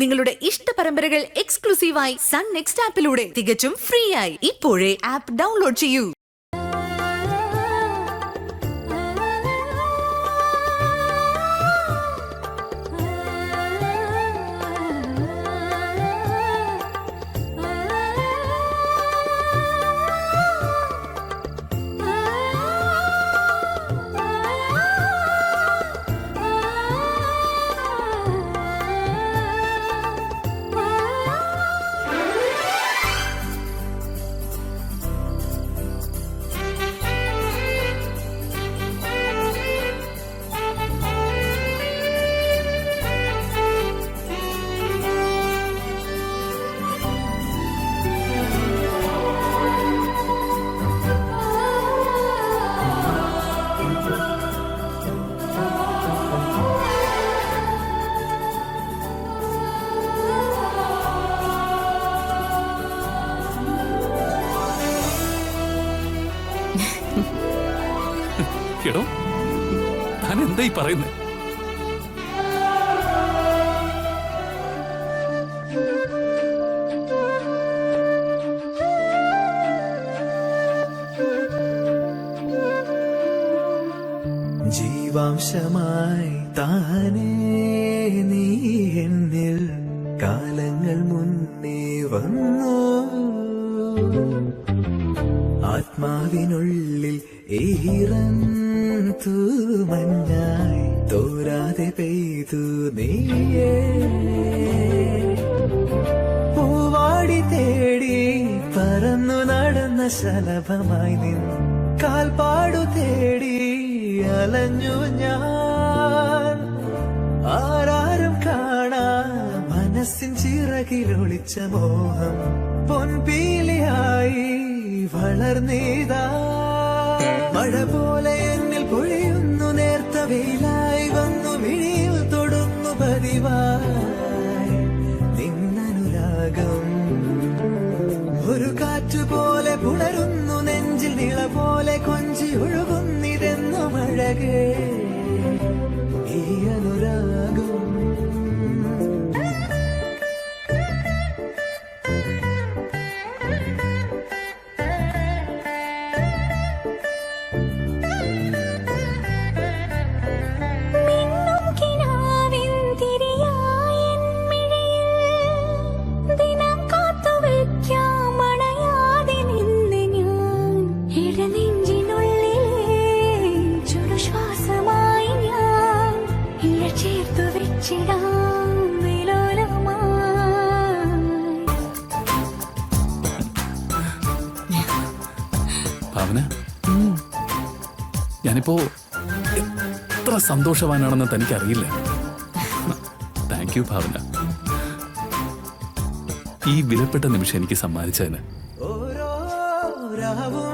നിങ്ങളുടെ ഇഷ്ട പരമ്പരകൾ എക്സ്ക്ലൂസീവായി സൺ നെക്സ്റ്റ് ആപ്പിലൂടെ തികച്ചും ഫ്രീ ആയി ഇപ്പോഴേ ആപ്പ് ഡൗൺലോഡ് ചെയ്യൂ. എടോ താൻ എന്തായി പറയുന്നത്? ജീവാംശമായി താനേ നീ എന്നിൽ കാലങ്ങൾ മുന്നേ വന്നു. ആത്മാവിനുള്ളിൽ ഈറന്തു മഞ്ഞായി തോരാതെ പെയ്തു നീയേ. പൂവാടി തേടി പറന്നു നടന്ന ശലഭമായി നിൻ കാൽപ്പാടു തേടി അലഞ്ഞു ഞാൻ. ആരാരും കാണാ മനസ്സിൻ ചിറകിലൊളിച്ച മോഹം പൊൻപീലിയായി വളർന്നീതാ. മഴ പോലെ എന്നിൽ പൊഴിയുന്നു, നേർത്ത വെയിലായി വന്നു മിഴിയിൽ തൊടുന്നു പതിവായി നിന്നനുരാഗം. ഒരു കാറ്റുപോലെ പുണരുന്നു നെഞ്ചിൽ, നിള പോലെ കൊഞ്ചി ഒഴുകുന്നിതെന്നു മഴകേ ഈ അനുരാഗം. ഭാവന, ഞാനിപ്പോ എത്ര സന്തോഷവാനാണെന്ന് തനിക്കറിയില്ല. താങ്ക് യു ഭാവന, ഈ വിലപ്പെട്ട നിമിഷം എനിക്ക് സമ്മാനിച്ചതിന്. ഓരോ രാവും